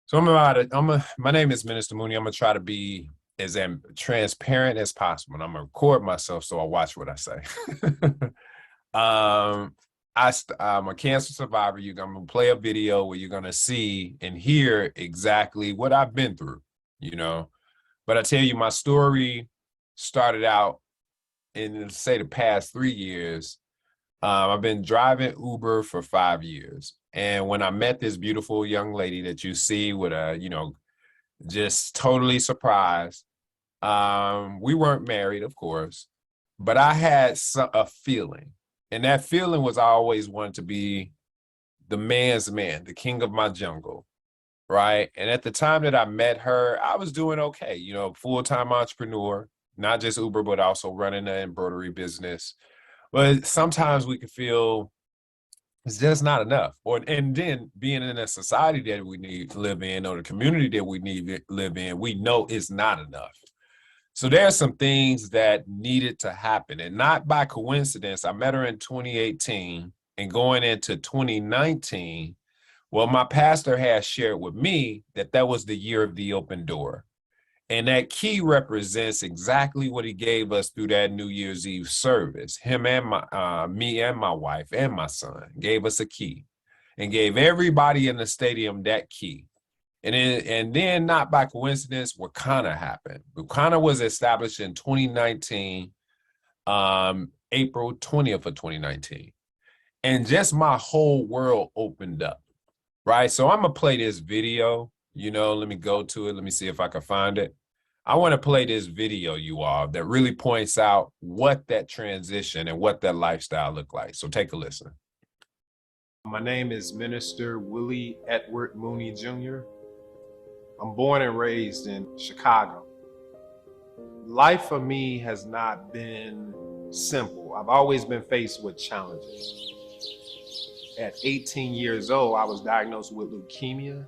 So my name is Minister Mooney. I'm gonna try to be as transparent as possible. And I'm gonna record myself so I watch what I say. um, I'm a cancer survivor. I'm gonna play a video where you're gonna see and hear exactly what I've been through, you know. But I tell you, my story started out in say the past 3 years. I've been driving Uber for 5 years. And when I met this beautiful young lady that you see with just totally surprised, we weren't married, of course, but I had a feeling. And that feeling was I always wanted to be the man's man, the king of my jungle, right? And at the time that I met her, I was doing okay, full-time entrepreneur, not just Uber, but also running an embroidery business. But sometimes we can feel it's just not enough. And then being in a society that we need to live in, or the community that we need to live in, we know it's not enough. So there are some things that needed to happen. And not by coincidence, I met her in 2018, and going into 2019, well, my pastor has shared with me that was the year of the open door. And that key represents exactly what he gave us through that New Year's Eve service. Him and me and my wife and my son gave us a key, and gave everybody in the stadium that key. And then not by coincidence, Wakana happened. Wakana was established in 2019, April 20th of 2019. And just my whole world opened up, right? So I'm gonna play this video, let me go to it. Let me see if I can find it. I want to play this video, you all, that really points out what that transition and what that lifestyle looked like. So take a listen. My name is Minister Willie Edward Mooney Jr. I'm born and raised in Chicago. Life for me has not been simple. I've always been faced with challenges. At 18 years old, I was diagnosed with leukemia.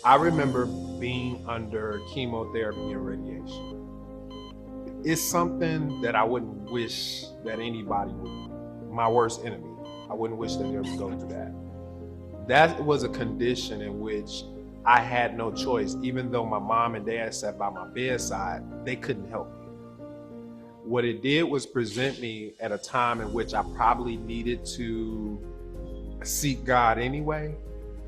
I remember being under chemotherapy and radiation. It's something that I wouldn't wish that anybody would, my worst enemy, I wouldn't wish that they would go through that. That was a condition in which I had no choice. Even though my mom and dad sat by my bedside, they couldn't help me. What it did was present me at a time in which I probably needed to seek God anyway.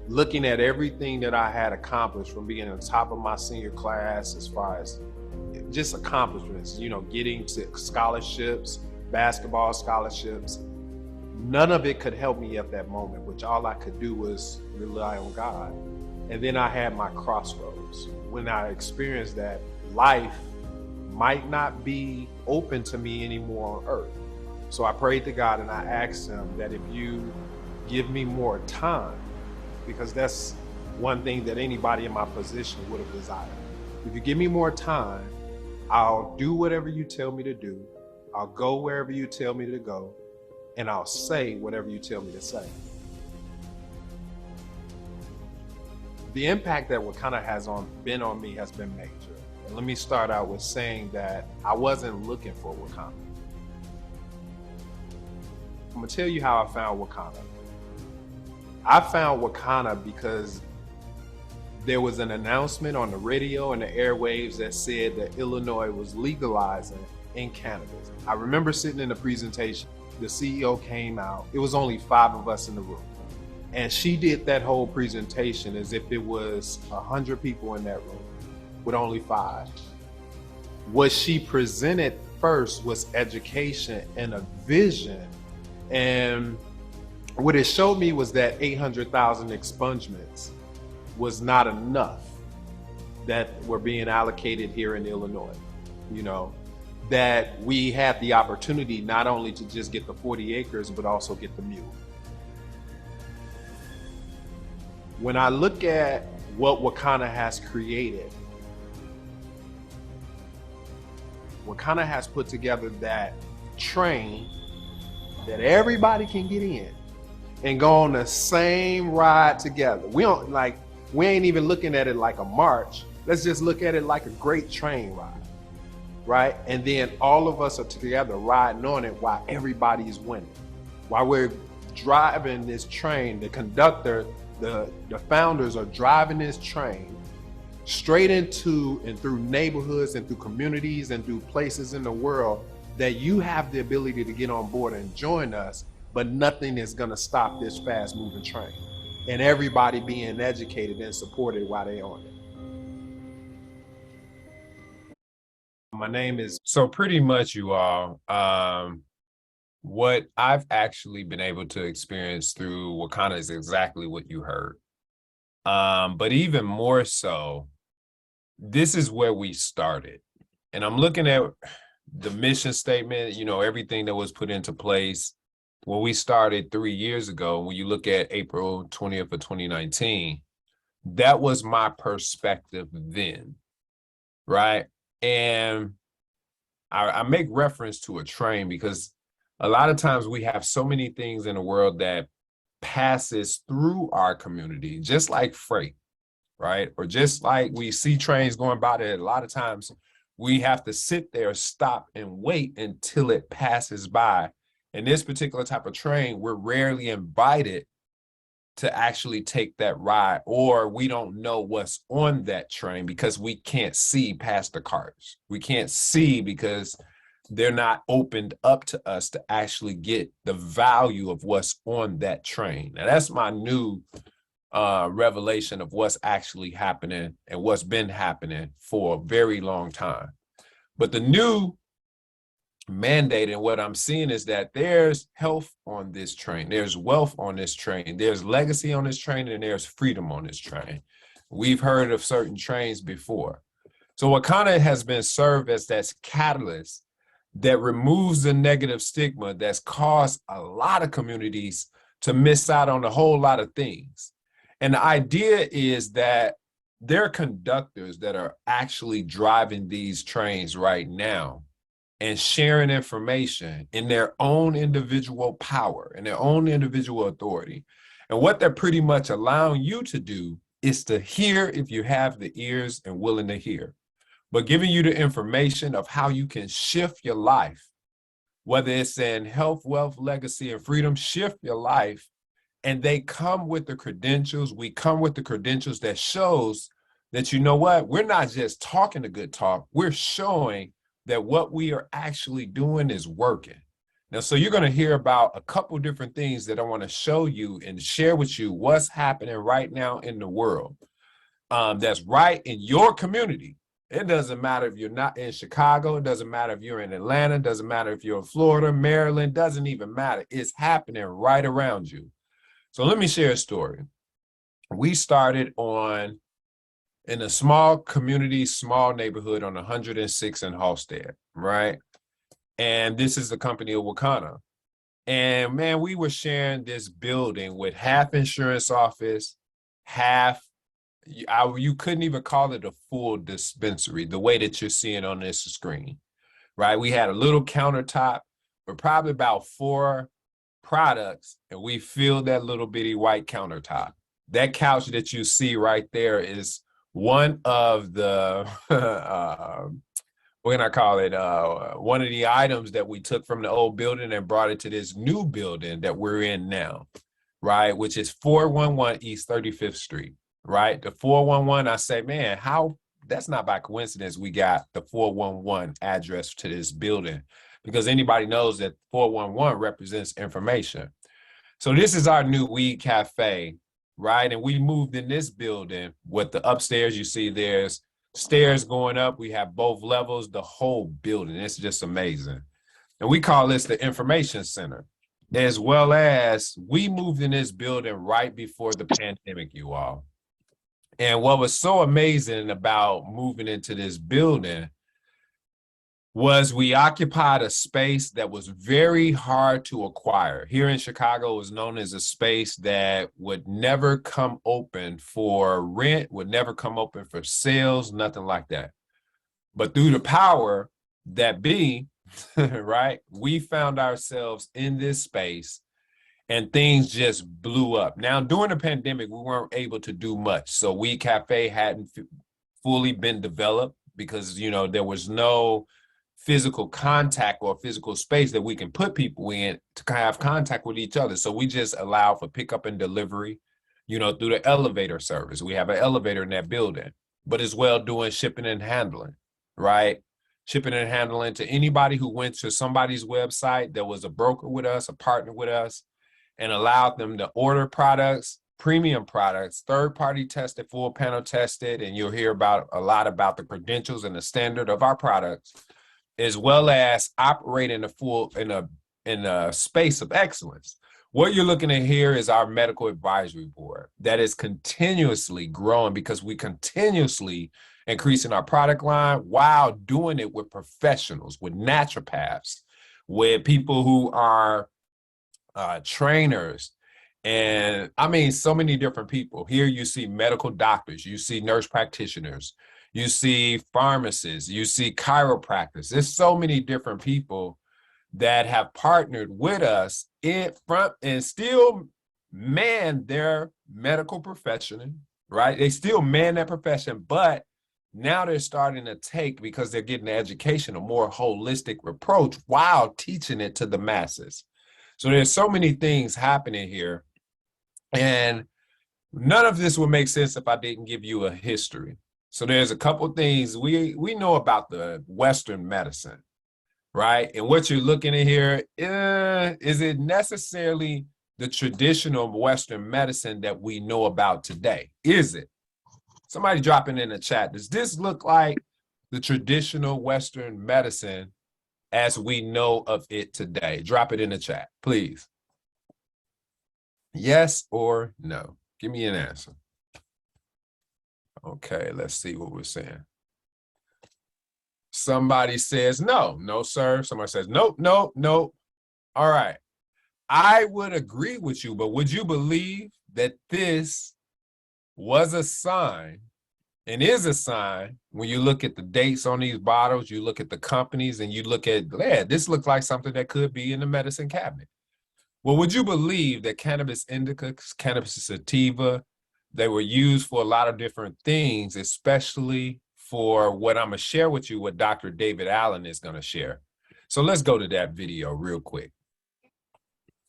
Looking at everything that I had accomplished, from being on top of my senior class, as far as just accomplishments, getting to scholarships, basketball scholarships, none of it could help me at that moment, which all I could do was rely on God. And then I had my crossroads when I experienced that life might not be open to me anymore on earth. So I prayed to God and I asked him that if you give me more time, because that's one thing that anybody in my position would have desired. If you give me more time, I'll do whatever you tell me to do. I'll go wherever you tell me to go, and I'll say whatever you tell me to say. The impact that Wakana has been on me has been major. And let me start out with saying that I wasn't looking for Wakana. I'm gonna tell you how I found Wakana. I found Wakana because there was an announcement on the radio and the airwaves that said that Illinois was legalizing in cannabis. I remember sitting in the presentation, the CEO came out, it was only 5 of us in the room. And she did that whole presentation as if it was 100 people in that room with only 5. What she presented first was education and a vision. And what it showed me was that 800,000 expungements was not enough that were being allocated here in Illinois. That we had the opportunity not only to just get the 40 acres, but also get the mule. When I look at what Wakana has created, Wakana has put together that train that everybody can get in and go on the same ride together. We ain't even looking at it like a march. Let's just look at it like a great train ride, right? And then all of us are together riding on it while everybody is winning. While we're driving this train, the conductor the founders are driving this train straight into and through neighborhoods and through communities and through places in the world that you have the ability to get on board and join us, but nothing is going to stop this fast moving train, and everybody being educated and supported while they're on it. My name is, so pretty much you all, what I've actually been able to experience through Wakanda is exactly what you heard. But even more so, this is where we started. And I'm looking at the mission statement, you know, everything that was put into place when we started 3 years ago. When you look at April 20th of 2019, that was my perspective then, right? And I make reference to a train because a lot of times we have so many things in the world that passes through our community, just like freight, right? Or just like we see trains going by there, a lot of times we have to sit there, stop, and wait until it passes by. In this particular type of train, we're rarely invited to actually take that ride, or we don't know what's on that train because we can't see past the cars. We can't see because they're not opened up to us to actually get the value of what's on that train. Now, that's my new revelation of what's actually happening and what's been happening for a very long time. But the new mandate and what I'm seeing is that there's health on this train, there's wealth on this train, there's legacy on this train, and there's freedom on this train. We've heard of certain trains before. So Wakanda has been served as that catalyst that removes the negative stigma that's caused a lot of communities to miss out on a whole lot of things. And the idea is that there are conductors that are actually driving these trains right now and sharing information in their own individual power and their own individual authority. And what they're pretty much allowing you to do is to hear if you have the ears and willing to hear, but giving you the information of how you can shift your life, whether it's in health, wealth, legacy, and freedom, shift your life. And they come with the credentials. We come with the credentials that shows that, you know what, we're not just talking a good talk, we're showing that what we are actually doing is working. Now, so you're going to hear about a couple different things that I want to show you and share with you what's happening right now in the world that's right in your community. It doesn't matter if you're not in Chicago. It doesn't matter if you're in Atlanta. It doesn't matter if you're in Florida, Maryland. Doesn't even matter. It's happening right around you. So let me share a story. We started in a small community, small neighborhood on 106 in Halstead, right? And this is the company of Wakanda. And man, we were sharing this building with half insurance office, half, you couldn't even call it a full dispensary, the way that you're seeing on this screen, right? We had a little countertop with probably about 4 products, and we filled that little bitty white countertop. That couch that you see right there is one of the, what can I call it? One of the items that we took from the old building and brought it to this new building that we're in now, right? Which is 411 East 35th Street, right? The 411, I say, man, how, that's not by coincidence we got the 411 address to this building, because anybody knows that 411 represents information. So this is our new weed cafe, right? And we moved in this building with the upstairs. You see there's stairs going up. We have both levels, the whole building. It's just amazing. And we call this the information center, as well as we moved in this building right before the pandemic, you all. And what was so amazing about moving into this building was we occupied a space that was very hard to acquire. Here in Chicago, it was known as a space that would never come open for rent, would never come open for sales, nothing like that. But through the power that be, right, we found ourselves in this space and things just blew up. Now, during the pandemic, we weren't able to do much. So Weed Cafe hadn't fully been developed because, you know, there was no physical contact or physical space that we can put people in to have contact with each other. So we just allow for pickup and delivery. you know, through the elevator service. We have an elevator in that building, but as well doing shipping and handling, right? Shipping and handling to anybody who went to somebody's website that was a broker with us, a partner with us, and allowed them to order products, premium products, third-party tested, full panel tested, and you'll hear about a lot about the credentials and the standard of our products, as well as operate in a space of excellence. What you're looking at here is our medical advisory board that is continuously growing because we continuously increasing our product line while doing it with professionals, with naturopaths, with people who are trainers, and I mean, so many different people. Here you see medical doctors, you see nurse practitioners, you see pharmacists, you see chiropractors. There's so many different people that have partnered with us in front and still man their medical profession, right? They still man that profession, but now they're starting to take, because they're getting the education, a more holistic approach while teaching it to the masses. So there's so many things happening here, and none of this would make sense if I didn't give you a history. So there's a couple things we know about the Western medicine, right? And what you're looking at here, is it necessarily the traditional Western medicine that we know about today? Is it? Somebody drop it in the chat. Does this look like the traditional Western medicine as we know of it today? Drop it in the chat, please. Yes or no? Give me an answer. Okay, let's see what we're saying. Somebody says no. No, sir. Somebody says nope, nope, nope. All right. I would agree with you, but would you believe that this was a sign and is a sign when you look at the dates on these bottles, you look at the companies, and you look at, yeah, this looks like something that could be in the medicine cabinet. Well, would you believe that cannabis indica, cannabis sativa, they were used for a lot of different things, especially for what I'm going to share with you, what Dr. David Allen is going to share. So let's go to that video real quick.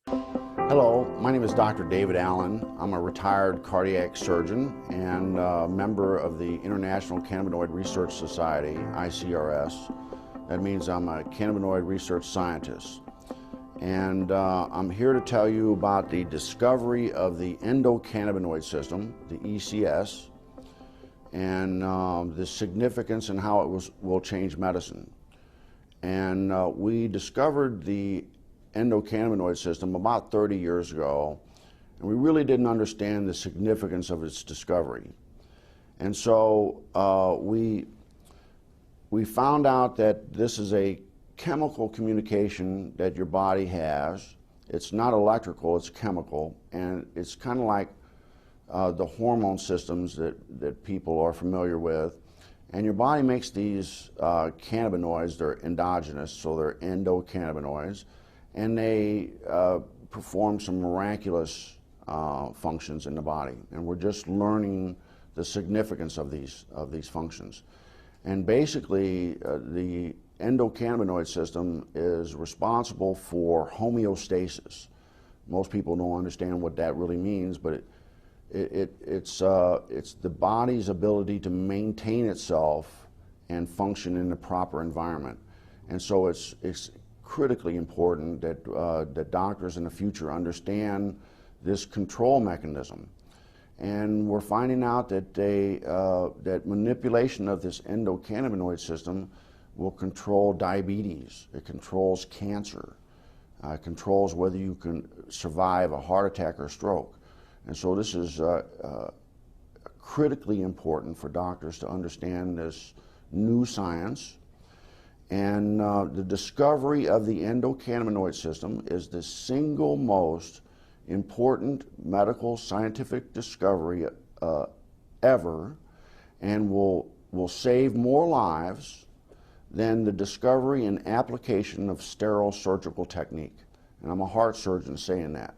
Hello, my name is Dr. David Allen. I'm a retired cardiac surgeon and a member of the International Cannabinoid Research Society, ICRS. That means I'm a cannabinoid research scientist. And I'm here to tell you about the discovery of the endocannabinoid system, the ECS, and the significance and how it will change medicine. And we discovered the endocannabinoid system about 30 years ago, and we really didn't understand the significance of its discovery. And so we found out that this is a chemical communication that your body has. It's not electrical, it's chemical, and it's kind of like the hormone systems that people are familiar with. And your body makes these cannabinoids. They're endogenous, so they're endocannabinoids, and they perform some miraculous functions in the body. And we're just learning the significance of these functions. And basically, the endocannabinoid system is responsible for homeostasis. Most people don't understand what that really means, but it's the body's ability to maintain itself and function in the proper environment. And so it's critically important that that doctors in the future understand this control mechanism. And we're finding out that that manipulation of this endocannabinoid system will control diabetes. It controls cancer. It controls whether you can survive a heart attack or stroke. And so this is critically important for doctors to understand this new science. And the discovery of the endocannabinoid system is the single most important medical scientific discovery ever, and will save more lives than the discovery and application of sterile surgical technique. And I'm a heart surgeon saying that.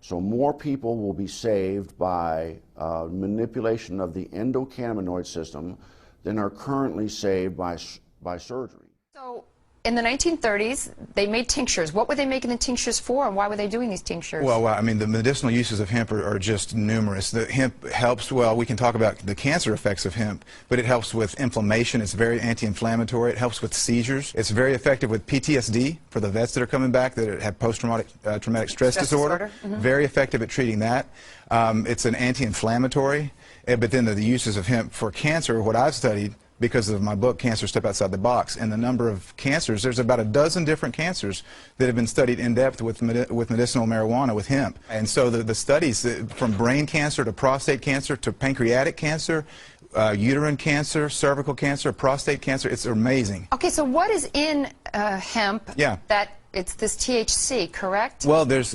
So more people will be saved by manipulation of the endocannabinoid system than are currently saved by surgery. So in the 1930s, they made tinctures. What were they making the tinctures for, and why were they doing these tinctures? Well, I mean, the medicinal uses of hemp are just numerous. The hemp helps, well, we can talk about the cancer effects of hemp, but it helps with inflammation. It's very anti-inflammatory. It helps with seizures. It's very effective with PTSD for the vets that are coming back that have post-traumatic traumatic stress disorder. Mm-hmm. Very effective at treating that. It's an anti-inflammatory. But then the uses of hemp for cancer, what I've studied, because of my book, Cancer Step Outside the Box, and the number of cancers, there's about a dozen different cancers that have been studied in depth with medicinal marijuana, with hemp. And so the studies, from brain cancer to prostate cancer to pancreatic cancer, uterine cancer, cervical cancer, prostate cancer, it's amazing. Okay, so what is in hemp that it's this THC, correct? Well, there's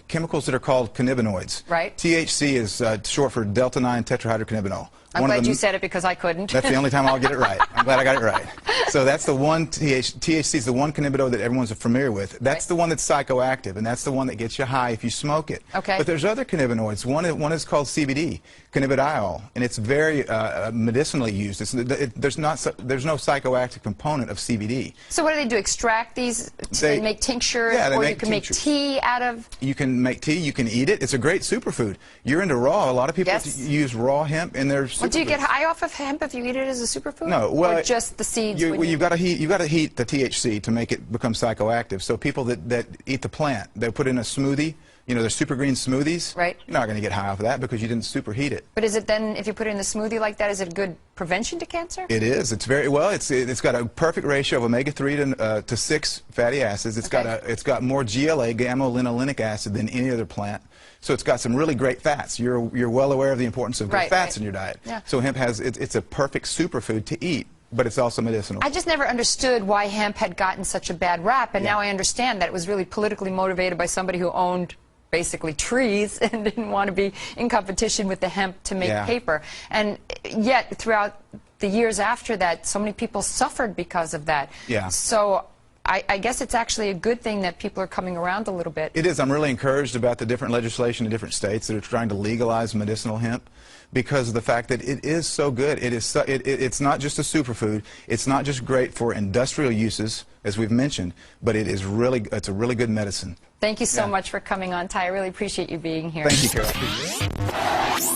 chemicals that are called cannabinoids. Right. THC is short for delta-9 tetrahydrocannabinol. I'm glad you said it because I couldn't. That's the only time I'll get it right. I'm glad I got it right. So that's the one, THC is the one cannabinoid that everyone's familiar with. That's the one that's psychoactive, and that's the one that gets you high if you smoke it. Okay. But there's other cannabinoids. One is called CBD, cannabidiol, and it's very medicinally used. There's no psychoactive component of CBD. So what do? Extract these to make tinctures, or you can make tea out of? You can make tea. You can eat it. It's a great superfood. You're into raw. A lot of people use raw hemp in their superfoods. Well, do you get high off of hemp if you eat it as a superfood? No, well, or just the seeds. You've got to heat the THC to make it become psychoactive. So people that eat the plant, they put in a smoothie. You know, they're super green smoothies. Right. You're not going to get high off of that because you didn't superheat it. But is it then, if you put it in the smoothie like that, is it a good prevention to cancer? It is. It's very well. It's got a perfect ratio of omega-3 to 6 fatty acids. It's got more GLA, gamma-linolenic acid, than any other plant. So it's got some really great fats. You're well aware of the importance of good fats in your diet. Yeah. So hemp it's a perfect superfood to eat, but it's also medicinal. I just never understood why hemp had gotten such a bad rap, and now I understand that it was really politically motivated by somebody who owned basically trees and didn't want to be in competition with the hemp to make paper. And yet, throughout the years after that, so many people suffered because of that. Yeah. So I guess it's actually a good thing that people are coming around a little bit. It is. I'm really encouraged about the different legislation in different states that are trying to legalize medicinal hemp, because of the fact that it is so good. It's not just a superfood. It's not just great for industrial uses, as we've mentioned, but it's a really good medicine. Thank you so much for coming on, Ty. I really appreciate you being here. Thank you, Carol.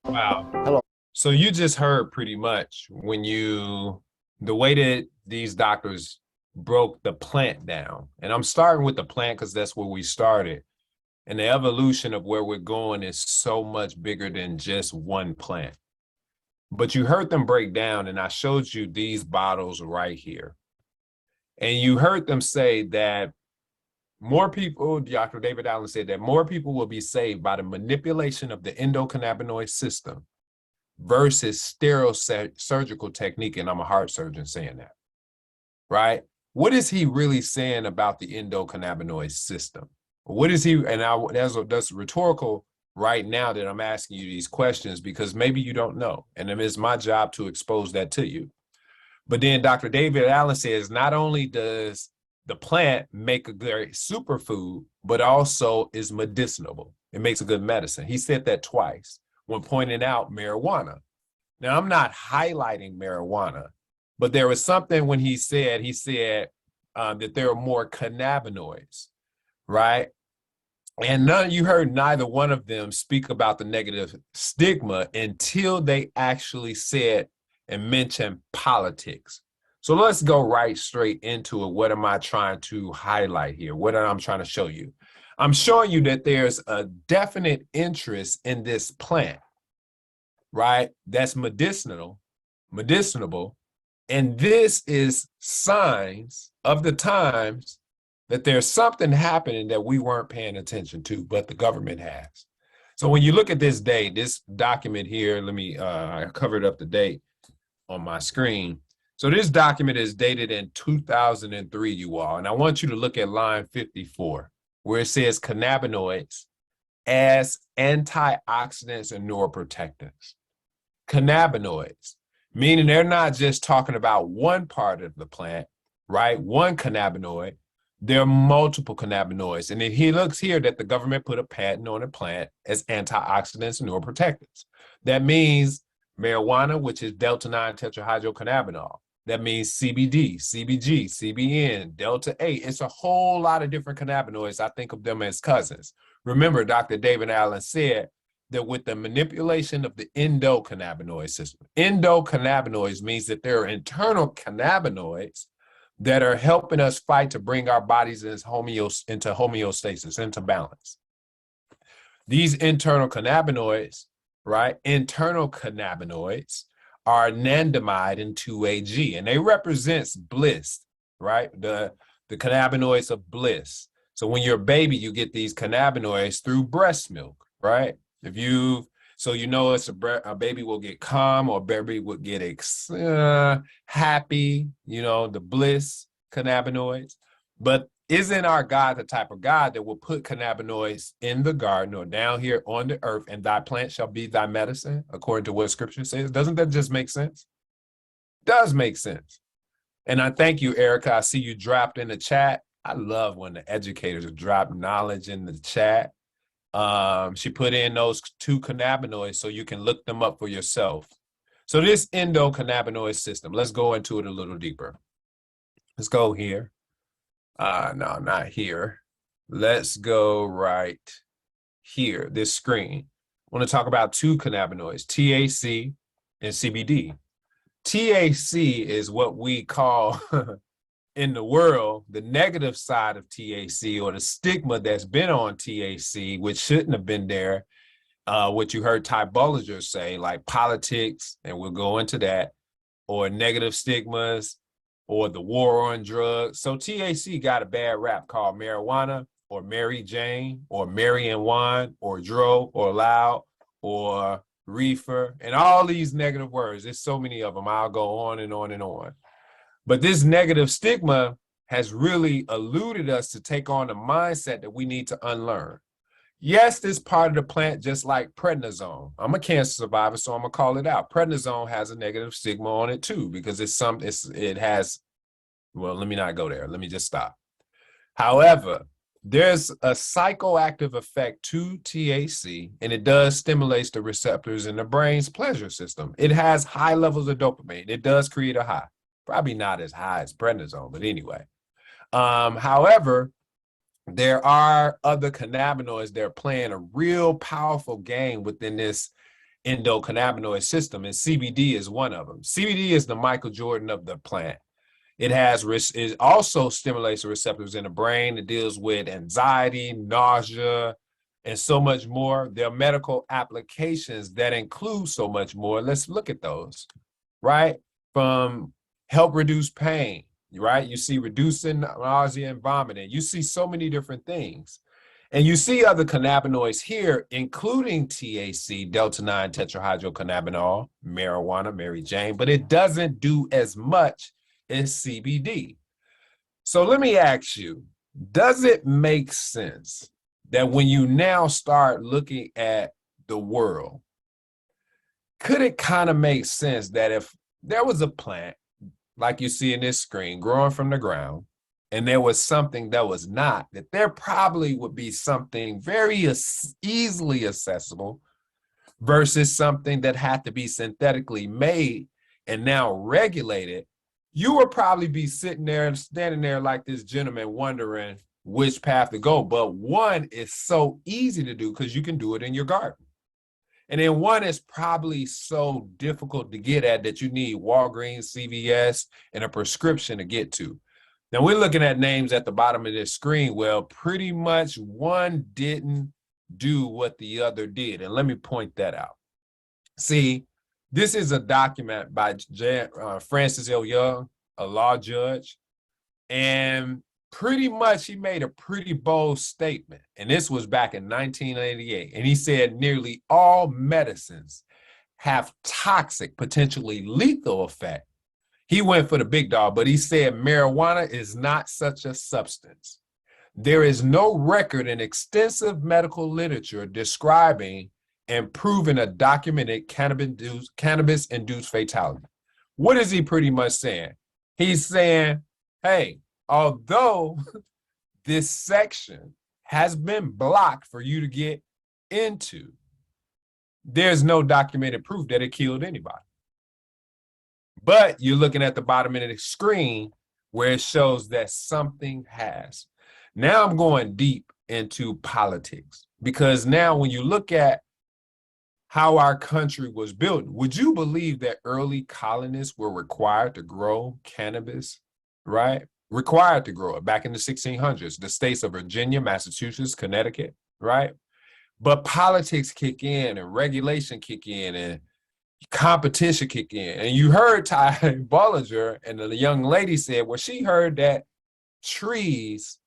Wow. Hello. So you just heard pretty much the way that these doctors broke the plant down. And I'm starting with the plant because that's where we started. And the evolution of where we're going is so much bigger than just one plant. But you heard them break down, and I showed you these bottles right here. And you heard them say that more people, Dr. David Allen said that more people will be saved by the manipulation of the endocannabinoid system versus sterile surgical technique. And I'm a heart surgeon saying that, right? What is he really saying about the endocannabinoid system? What is he, and that's rhetorical right now that I'm asking you these questions because maybe you don't know. And it is my job to expose that to you. But then Dr. David Allen says, not only does the plant make a great superfood, but also is medicinal. It makes a good medicine. He said that twice when pointing out marijuana. Now, I'm not highlighting marijuana, but there was something when he said that there are more cannabinoids, right? And you heard neither one of them speak about the negative stigma until they actually said and mentioned politics. So let's go right straight into it. What am I trying to highlight here? What am I trying to show you? I'm showing you that there's a definite interest in this plant, right? That's medicinal. And this is signs of the times that there's something happening that we weren't paying attention to, but the government has. So when you look at this date, this document here, I covered up the date on my screen. So this document is dated in 2003, you all. And I want you to look at line 54, where it says cannabinoids as antioxidants and neuroprotectants. Cannabinoids, meaning they're not just talking about one part of the plant, right? One cannabinoid. There are multiple cannabinoids. And then he looks here that the government put a patent on a plant as antioxidants and neuroprotectants. That means marijuana, which is delta-9 tetrahydrocannabinol. That means CBD, CBG, CBN, Delta 8. It's a whole lot of different cannabinoids. I think of them as cousins. Remember, Dr. David Allen said that with the manipulation of the endocannabinoid system, endocannabinoids means that there are internal cannabinoids that are helping us fight to bring our bodies into homeostasis, into balance. These internal cannabinoids, right? Internal cannabinoids are anandamide in 2-AG, and they represents bliss, right? The cannabinoids of bliss. So when you're a baby, you get these cannabinoids through breast milk, right? So you know it's a baby will get calm, or a baby will get happy, you know, the bliss cannabinoids. But isn't our God the type of God that will put cannabinoids in the garden or down here on the earth, and thy plant shall be thy medicine, according to what scripture says? Doesn't that just make sense? Does make sense. And I thank you, Erica. I see you dropped in the chat. I love when the educators drop knowledge in the chat. She put in those 2 cannabinoids so you can look them up for yourself. So this endocannabinoid system, let's go into it a little deeper. Let's go here. No, not here. Let's go right here, this screen. I want to talk about 2 cannabinoids, THC and CBD. THC is what we call in the world the negative side of THC, or the stigma that's been on THC, which shouldn't have been there. What you heard Ty Bollinger say, like politics, and we'll go into that, or negative stigmas, or the war on drugs. So THC got a bad rap called marijuana, or Mary Jane, or Mary and Wine, or Dro, or Loud, or reefer, and all these negative words. There's so many of them. I'll go on and on and on. But this negative stigma has really eluded us to take on a mindset that we need to unlearn. Yes, this part of the plant, just like prednisone. I'm a cancer survivor, so I'm gonna call it out. Prednisone has a negative stigma on it too, because well, let me not go there. Let me just stop. However, there's a psychoactive effect to THC, and it does stimulate the receptors in the brain's pleasure system. It has high levels of dopamine. It does create a high. Probably not as high as prednisone, but anyway. However, there are other cannabinoids that are playing a real powerful game within this endocannabinoid system, and CBD is one of them. CBD is the Michael Jordan of the plant. It also stimulates the receptors in the brain. It deals with anxiety, nausea, and so much more. There are medical applications that include so much more. Let's look at those, right? From help reduce pain, right? You see reducing nausea and vomiting. You see so many different things. And you see other cannabinoids here, including THC, delta-9 tetrahydrocannabinol, marijuana, Mary Jane, but it doesn't do as much as CBD. So let me ask you, does it make sense that when you now start looking at the world, could it kind of make sense that if there was a plant, like you see in this screen, growing from the ground, and there was something that was not, that there probably would be something very easily accessible versus something that had to be synthetically made and now regulated? You would probably be sitting there and standing there like this gentleman wondering which path to go. But one is so easy to do because you can do it in your garden. And then one is probably so difficult to get at that you need Walgreens, CVS, and a prescription to get to. Now we're looking at names at the bottom of this screen. Well, pretty much one didn't do what the other did. And let me point that out. See, this is a document by Francis L. Young, a law judge, and pretty much he made a pretty bold statement. And this was back in 1988. And he said nearly all medicines have toxic, potentially lethal effect. He went for the big dog, but he said marijuana is not such a substance. There is no record in extensive medical literature describing and proving a documented cannabis-induced fatality. What is he pretty much saying? He's saying, hey, although this section has been blocked for you to get into, there's no documented proof that it killed anybody. But you're looking at the bottom of the screen where it shows that something has. Now I'm going deep into politics, because now when you look at how our country was built, would you believe that early colonists were required to grow cannabis, right? Required to grow it back in the 1600s, the states of Virginia, Massachusetts, Connecticut, right? But politics kick in and regulation kick in and competition kick in. And you heard Ty Bollinger, and the young lady said, well, she heard that trees,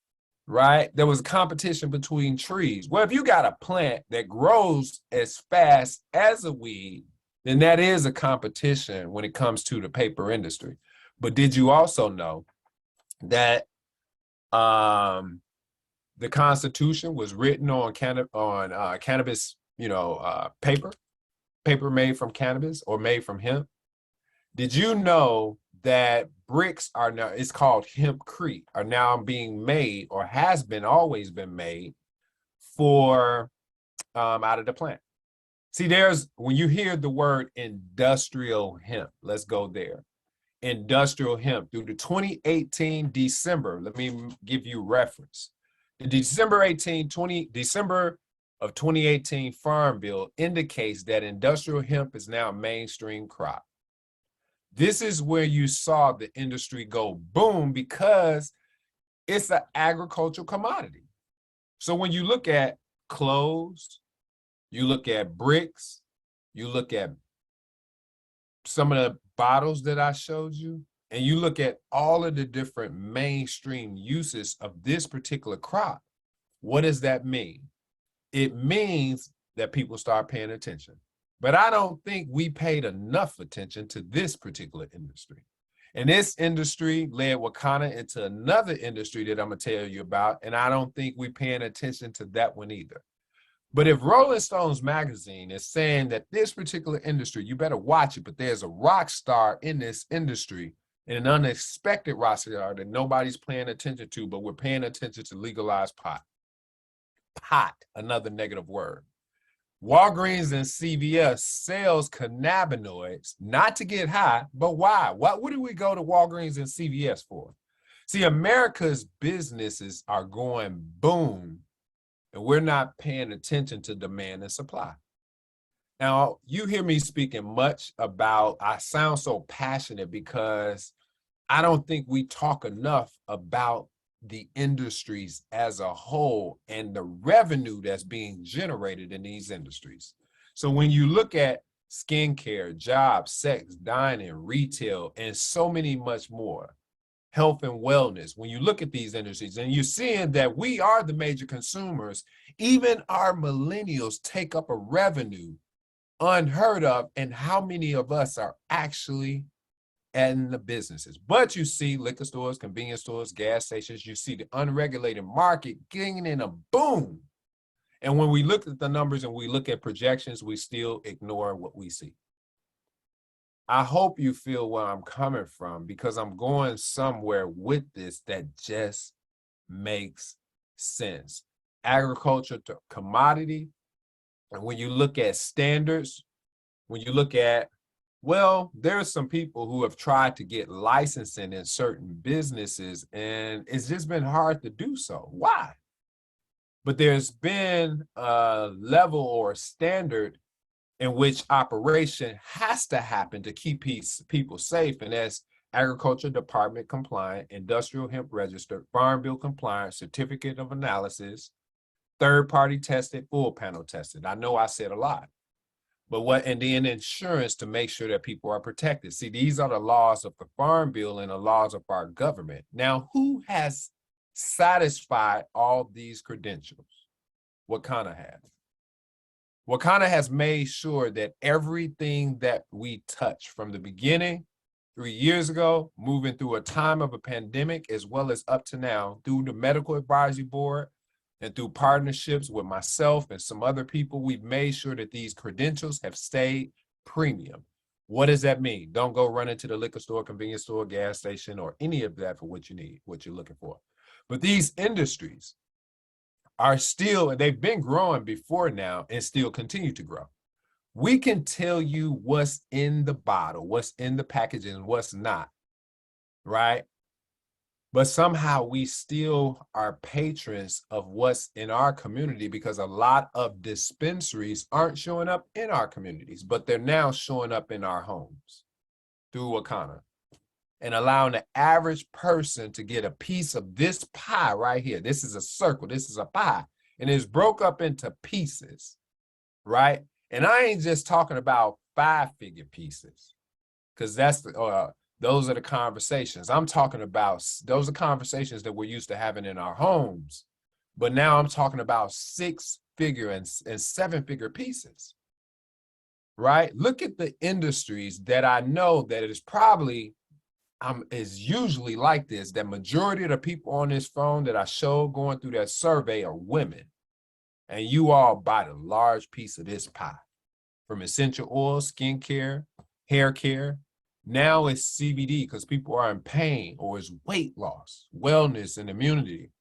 right? There was a competition between trees. Well, if you got a plant that grows as fast as a weed, then that is a competition when it comes to the paper industry. But did you also know that the Constitution was written on cannabis, paper made from cannabis or made from hemp? Did you know that bricks are now, it's called hempcrete, are now being made, or has been always been made, for out of the plant? See, when you hear the word industrial hemp, let's go there. Industrial hemp through the 2018 December, let me give you reference. The December of 2018 Farm Bill indicates that industrial hemp is now a mainstream crop. This is where you saw the industry go boom, because it's an agricultural commodity. So when you look at clothes, you look at bricks, you look at some of the bottles that I showed you, and you look at all of the different mainstream uses of this particular crop, what does that mean? It means that people start paying attention. But I don't think we paid enough attention to this particular industry. And this industry led Wakanda into another industry that I'm gonna tell you about, and I don't think we're paying attention to that one either. But if Rolling Stones magazine is saying that this particular industry, you better watch it, but there's a rock star in this industry, and an unexpected rock star that nobody's paying attention to, but we're paying attention to legalized pot. Pot, another negative word. Walgreens and CVS sells cannabinoids, not to get high, but why? What do we go to Walgreens and CVS for? See, America's businesses are going boom, and we're not paying attention to demand and supply. Now, you hear me speaking much about, I sound so passionate because I don't think we talk enough about the industries as a whole and the revenue that's being generated in these industries. So when you look at skincare, jobs, sex, dining, retail, and so many much more, health and wellness, when you look at these industries and you're seeing that we are the major consumers, even our millennials take up a revenue unheard of, and how many of us are actually in the businesses. But you see liquor stores, convenience stores, gas stations, you see the unregulated market getting in a boom. And when we look at the numbers and we look at projections, we still ignore what we see. I hope you feel where I'm coming from, because I'm going somewhere with this that just makes sense. Agriculture to commodity. And when you look at standards, when you look at, well, there's some people who have tried to get licensing in certain businesses, and it's just been hard to do so. Why? But there's been a level or a standard in which operation has to happen to keep people safe, and that's Agriculture Department compliant, industrial hemp registered, Farm Bill compliant, certificate of analysis, third-party tested, full panel tested. I know I said a lot. But and then insurance to make sure that people are protected. See, these are the laws of the Farm Bill and the laws of our government. Now, who has satisfied all these credentials? Wakanda has. Wakanda has made sure that everything that we touch from the beginning, 3 years ago, moving through a time of a pandemic, as well as up to now, through the Medical Advisory Board, and through partnerships with myself and some other people, we've made sure that these credentials have stayed premium. What does that mean? Don't go run into the liquor store, convenience store, gas station, or any of that for what you need, what you're looking for. But these industries are still, and they've been growing before now and still continue to grow. We can tell you what's in the bottle, what's in the packaging, what's not, right? But somehow we still are patrons of what's in our community because a lot of dispensaries aren't showing up in our communities, but they're now showing up in our homes through Wakana and allowing the average person to get a piece of this pie right here. This is a circle, this is a pie, and it's broke up into pieces, right? And I ain't just talking about 5-figure pieces, because that's the those are the conversations. I'm talking about, those are conversations that we're used to having in our homes. But now I'm talking about 6-figure and 7-figure pieces, right? Look at the industries that I know that it is probably, is usually like this, that majority of the people on this phone that I show going through that survey are women. And you all bought a large piece of this pie, from essential oils, skincare, hair care. Now it's CBD because people are in pain, or it's weight loss, wellness, and immunity.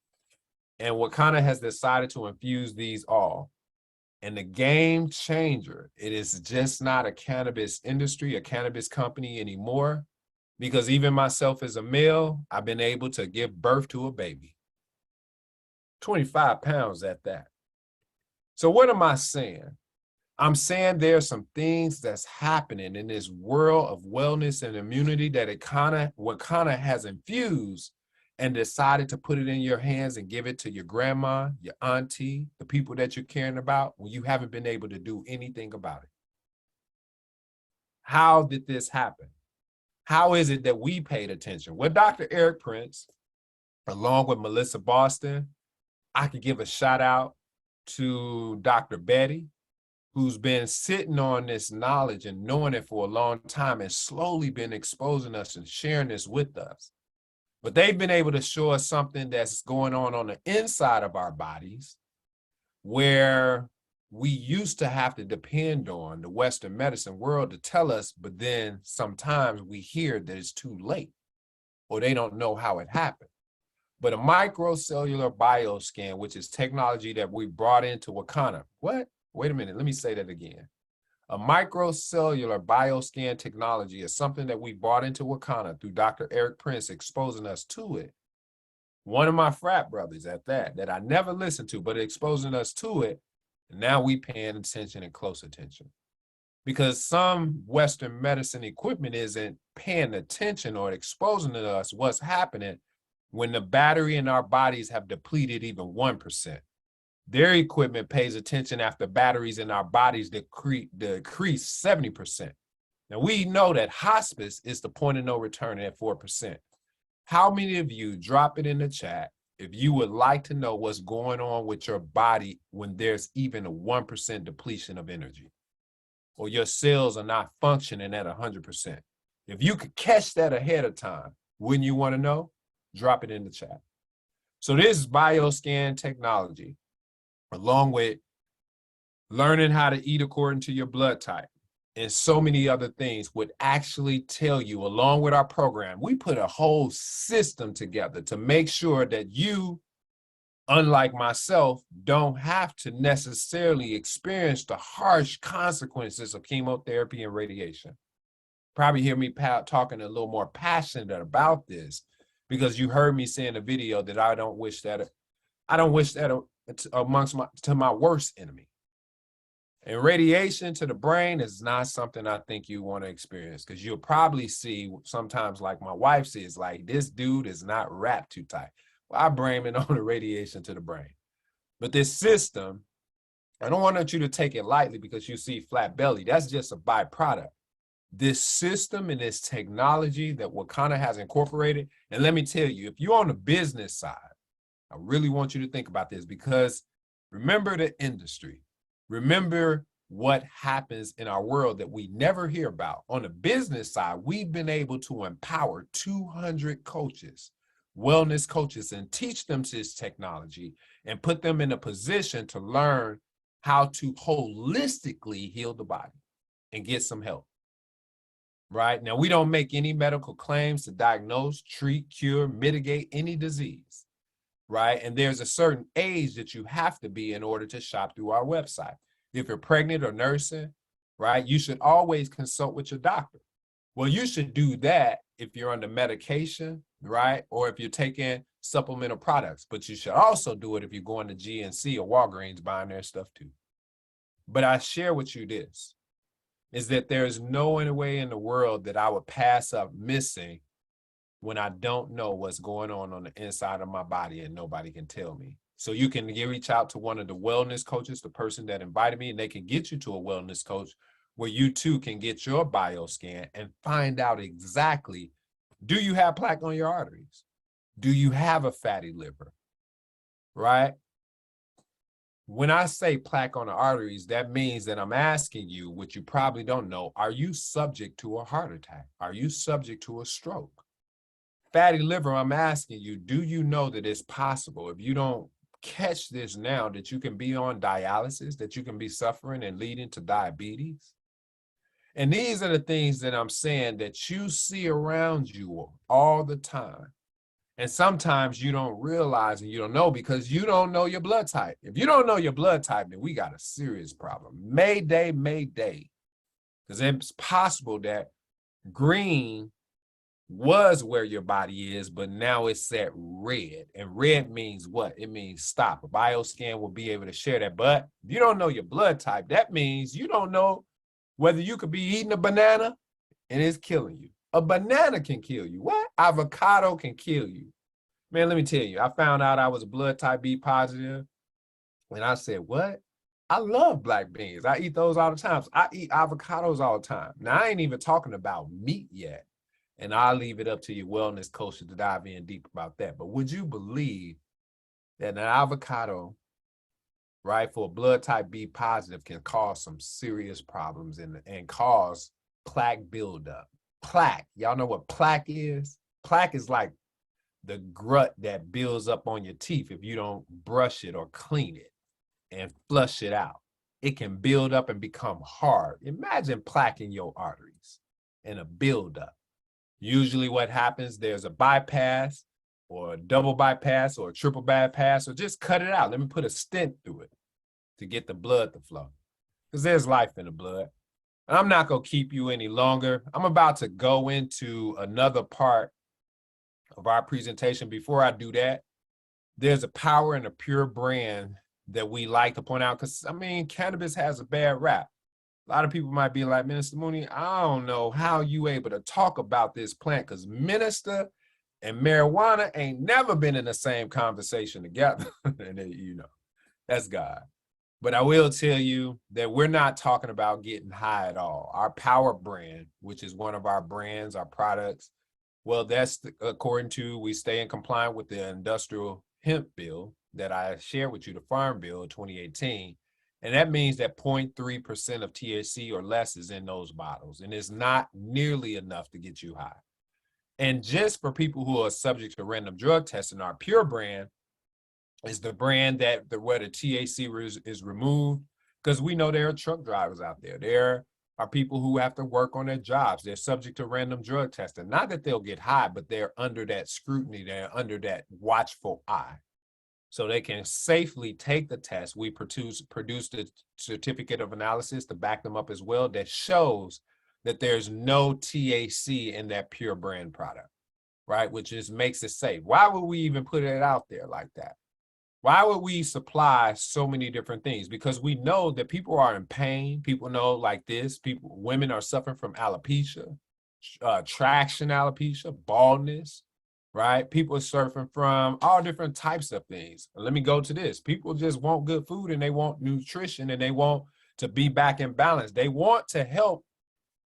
And Wakana has decided to infuse these all. And the game changer, it is just not a cannabis industry, a cannabis company anymore, because even myself as a male, I've been able to give birth to a baby. 25 pounds at that. So what am I saying? I'm saying there's some things that's happening in this world of wellness and immunity that Wakana has infused and decided to put it in your hands and give it to your grandma, your auntie, the people that you're caring about, when you haven't been able to do anything about it. How did this happen? How is it that we paid attention? Well, Dr. Eric Prince, along with Melissa Boston, I could give a shout out to Dr. Betty, who's been sitting on this knowledge and knowing it for a long time and slowly been exposing us and sharing this with us. But they've been able to show us something that's going on the inside of our bodies, where we used to have to depend on the Western medicine world to tell us, but then sometimes we hear that it's too late or they don't know how it happened. But a microcellular bioscan, which is technology that we brought into Wakana. What? Wait a minute, let me say that again. A microcellular bioscan technology is something that we brought into Wakana through Dr. Eric Prince, exposing us to it. One of my frat brothers at that I never listened to, but exposing us to it. And now we paying attention and close attention. Because some Western medicine equipment isn't paying attention or exposing to us what's happening when the battery in our bodies have depleted even 1%. Their equipment pays attention after batteries in our bodies decrease 70%. Now, we know that hospice is the point of no return at 4%. How many of you, drop it in the chat, if you would like to know what's going on with your body when there's even a 1% depletion of energy, or your cells are not functioning at 100%? If you could catch that ahead of time, wouldn't you want to know? Drop it in the chat. So this bioscan technology, along with learning how to eat according to your blood type and so many other things, would actually tell you, along with our program, we put a whole system together to make sure that you, unlike myself, don't have to necessarily experience the harsh consequences of chemotherapy and radiation. Probably hear me talking a little more passionate about this, because you heard me say in the video that I don't wish that amongst my worst enemy. And radiation to the brain is not something I think you want to experience, because you'll probably see sometimes, like my wife says, like, this dude is not wrapped too tight. Well, I blame it on the radiation to the brain. But this system, I don't want you to take it lightly because you see flat belly. That's just a byproduct. This system and this technology that Wakana has incorporated, and let me tell you, if you're on the business side, I really want you to think about this, because remember the industry. Remember what happens in our world that we never hear about. On the business side, we've been able to empower 200 coaches, wellness coaches, and teach them this technology and put them in a position to learn how to holistically heal the body and get some help. Right? Now, we don't make any medical claims to diagnose, treat, cure, mitigate any disease. Right? And there's a certain age that you have to be in order to shop through our website. If you're pregnant or nursing, right? You should always consult with your doctor. Well, you should do that if you're under medication, right? Or if you're taking supplemental products, but you should also do it if you're going to GNC or Walgreens buying their stuff too. But I share with you this, is that there's no other way in the world that I would pass up missing when I don't know what's going on the inside of my body and nobody can tell me. So you can reach out to one of the wellness coaches, the person that invited me, and they can get you to a wellness coach where you too can get your bioscan and find out exactly, do you have plaque on your arteries? Do you have a fatty liver, right? When I say plaque on the arteries, that means that I'm asking you, which you probably don't know, are you subject to a heart attack? Are you subject to a stroke? Fatty liver, I'm asking you, do you know that it's possible, if you don't catch this now, that you can be on dialysis, that you can be suffering and leading to diabetes? And these are the things that I'm saying that you see around you all the time. And sometimes you don't realize and you don't know because you don't know your blood type. If you don't know your blood type, then we got a serious problem. Mayday, mayday. Because it's possible that green was where your body is, but now it's set red. And red means what? It means stop. A bioscan will be able to share that. But if you don't know your blood type, that means you don't know whether you could be eating a banana and it's killing you. A banana can kill you. What? Avocado can kill you. Man, let me tell you, I found out I was blood type B positive. And I said, what? I love black beans. I eat those all the time. I eat avocados all the time. Now, I ain't even talking about meat yet. And I'll leave it up to your wellness coach to dive in deep about that. But would you believe that an avocado, right, for a blood type B positive can cause some serious problems and cause plaque buildup? Plaque, y'all know what plaque is? Plaque is like the grut that builds up on your teeth if you don't brush it or clean it and flush it out. It can build up and become hard. Imagine plaque in your arteries and a buildup. Usually what happens, there's a bypass or a double bypass or a triple bypass, or just cut it out. Let me put a stent through it to get the blood to flow, because there's life in the blood. And I'm not going to keep you any longer. I'm about to go into another part of our presentation. Before I do that, there's a power in a pure brand that we like to point out, because, I mean, cannabis has a bad rap. A lot of people might be like, Minister Mooney, I don't know how you able to talk about this plant, because minister and marijuana ain't never been in the same conversation together. And you know, that's God. But I will tell you that we're not talking about getting high at all. Our power brand, which is one of our brands, our products, well, that's according to, we stay in compliance with the industrial hemp bill that I shared with you, the Farm Bill of 2018. And that means that 0.3% of THC or less is in those bottles. And it's not nearly enough to get you high. And just for people who are subject to random drug testing, our pure brand is the brand that where the THC is removed, because we know there are truck drivers out there. There are people who have to work on their jobs. They're subject to random drug testing. Not that they'll get high, but they're under that scrutiny. They're under that watchful eye. So they can safely take the test. We produced a certificate of analysis to back them up as well that shows that there's no THC in that pure brand product, right? Which just makes it safe. Why would we even put it out there like that? Why would we supply so many different things? Because we know that people are in pain. People know like this, women are suffering from alopecia, traction alopecia, baldness, right? People are suffering from all different types of things. Let me go to this. People just want good food and they want nutrition and they want to be back in balance. They want to help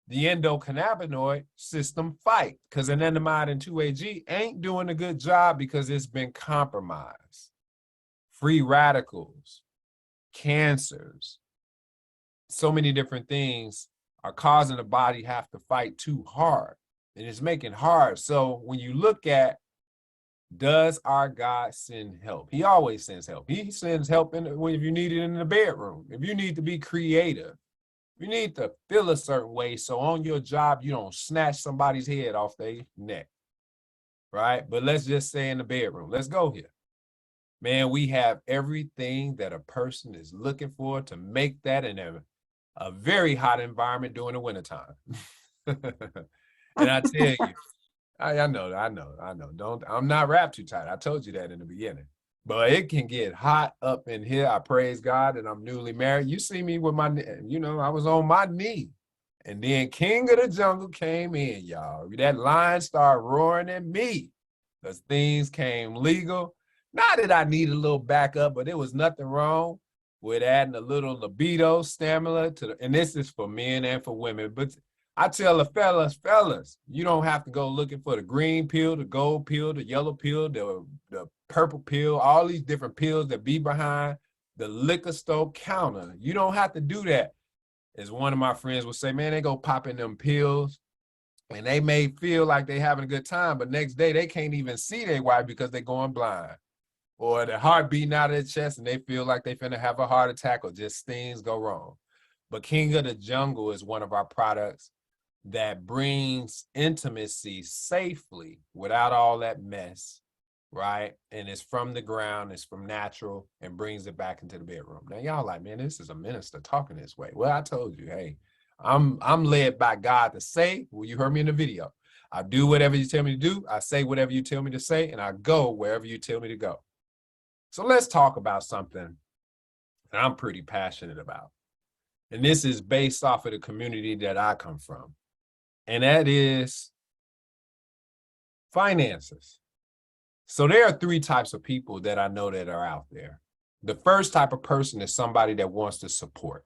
the endocannabinoid system fight, because anandamide and 2-AG ain't doing a good job because it's been compromised. Free radicals, cancers, so many different things are causing the body have to fight too hard, and it's making hard. So when you look at, does our God send help? He always sends help. He sends help if you need it in the bedroom, if you need to be creative, you need to feel a certain way so on your job you don't snatch somebody's head off their neck, right? But let's just say in the bedroom. Let's go here. Man, we have everything that a person is looking for to make that a very hot environment during the wintertime. And I tell you, I know. I'm not wrapped too tight. I told you that in the beginning. But it can get hot up in here. I praise God and I'm newly married. You see me with my, I was on my knee. And then King of the Jungle came in, y'all. That lion started roaring at me because things came legal. Not that I need a little backup, but there was nothing wrong with adding a little libido, stamina to and this is for men and for women. But I tell the fellas, you don't have to go looking for the green pill, the gold pill, the yellow pill, the purple pill, all these different pills that be behind the liquor store counter. You don't have to do that. As one of my friends would say, man, they go popping them pills and they may feel like they having a good time, but next day they can't even see their wife because they're going blind. Or the heart beating out of their chest and they feel like they finna have a heart attack or just things go wrong. But King of the Jungle is one of our products that brings intimacy safely without all that mess, right? And it's from the ground, it's from natural, and brings it back into the bedroom. Now y'all like, man, this is a minister talking this way. Well, I told you, hey, I'm led by God to say, well, you heard me in the video. I do whatever you tell me to do, I say whatever you tell me to say, and I go wherever you tell me to go. So let's talk about something that I'm pretty passionate about. And this is based off of the community that I come from. And that is finances. So there are three types of people that I know that are out there. The first type of person is somebody that wants to support.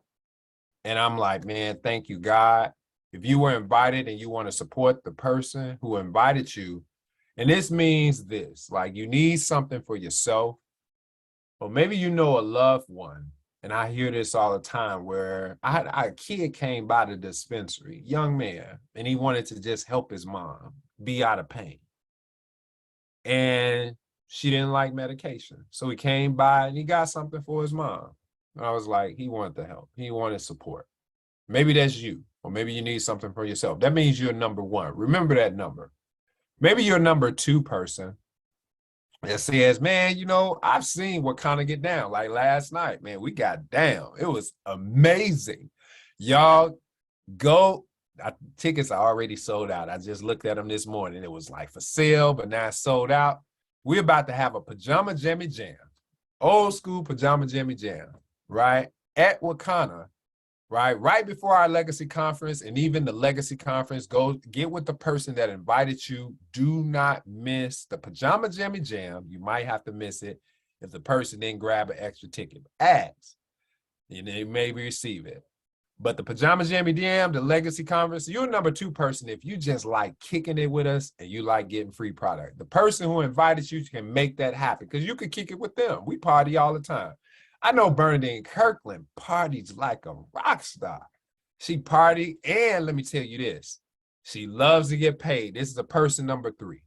And I'm like, man, thank you, God. If you were invited and you want to support the person who invited you, and this means this, like you need something for yourself, or maybe you know a loved one. And I hear this all the time where a kid came by the dispensary, young man, and he wanted to just help his mom be out of pain. And she didn't like medication. So he came by and he got something for his mom. And I was like, he wanted the help. He wanted support. Maybe that's you, or maybe you need something for yourself. That means you're number one. Remember that number. Maybe you're number two person that says, man, I've seen what kind of get down. Like last night, man, we got down. It was amazing. Y'all go. Tickets are already sold out. I just looked at them this morning. It was like for sale, but now it's sold out. We're about to have a pajama jammy jam, old school pajama jammy jam, right? At Wakana, right before our legacy conference, and even the legacy conference, go get with the person that invited you. Do not miss the pajama jammy jam. You might have to miss it if the person didn't grab an extra ticket. Ask, and they may receive it. But the pajama jammy jam, the legacy conference, you're number two person if you just like kicking it with us and you like getting free product. The person who invited you can make that happen because you can kick it with them. We party all the time. I know Bernadine Kirkland parties like a rock star. She party, and let me tell you this, she loves to get paid. This is a person number three.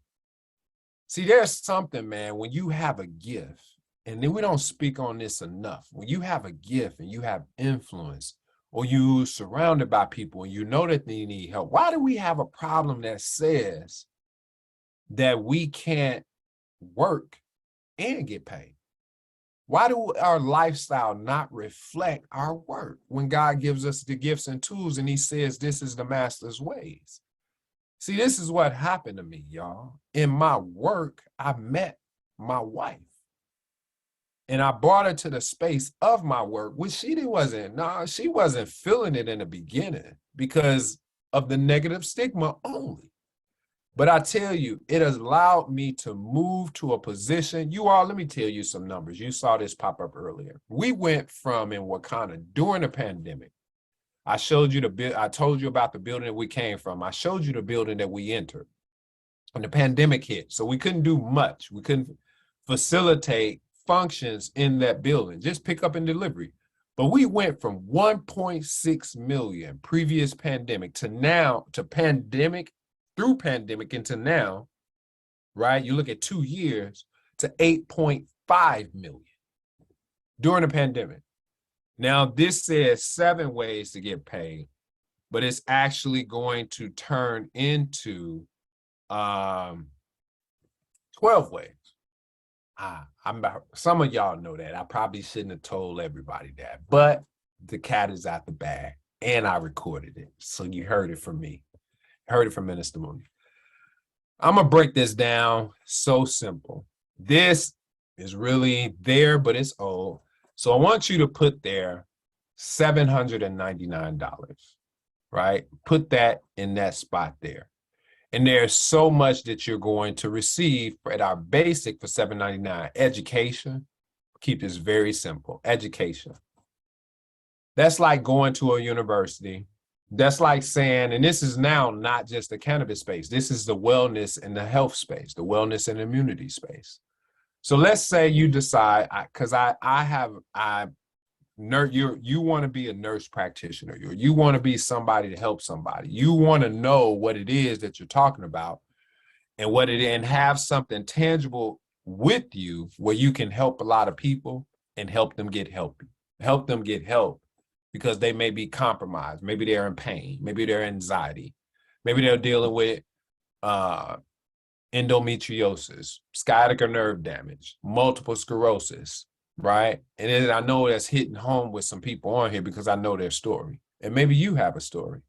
See, there's something, man, when you have a gift, and then we don't speak on this enough. When you have a gift and you have influence, or you surrounded by people and you know that they need help, why do we have a problem that says that we can't work and get paid? Why do our lifestyle not reflect our work when God gives us the gifts and tools and he says this is the master's ways? See, this is what happened to me, y'all. In my work, I met my wife. And I brought her to the space of my work, which she wasn't feeling it in the beginning because of the negative stigma only. But I tell you, it has allowed me to move to a position. You all, let me tell you some numbers. You saw this pop up earlier. We went from in Wakanda during the pandemic. I told you about the building that we came from. I showed you the building that we entered. And the pandemic hit, so we couldn't do much. We couldn't facilitate functions in that building, just pick up and delivery. But we went from 1.6 million previous pandemic to now, to pandemic, through pandemic into now, right? You look at 2 years to 8.5 million during the pandemic. Now, this says 7 ways to get paid, but it's actually going to turn into 12 ways. Some of y'all know that. I probably shouldn't have told everybody that, but the cat is out the bag. and I recorded it. So you heard it from me. Heard it from Minister Mooney. I'm going to break this down so simple. This is really there, but it's old. So I want you to put there $799, right? Put that in that spot there. And there's so much that you're going to receive at our basic for $799. Education. Keep this very simple. Education. That's like going to a university. That's like saying, and this is now not just the cannabis space. This is the wellness and the health space, the wellness and immunity space. So let's say you decide, because you want to be a nurse practitioner. You want to be somebody to help somebody. You want to know what it is that you're talking about and have something tangible with you where you can help a lot of people and help them get help because they may be compromised. Maybe they're in pain. Maybe they're anxiety. Maybe they're dealing with endometriosis, sciatic nerve damage, multiple sclerosis, right? And then I know that's hitting home with some people on here because I know their story. And maybe you have a story.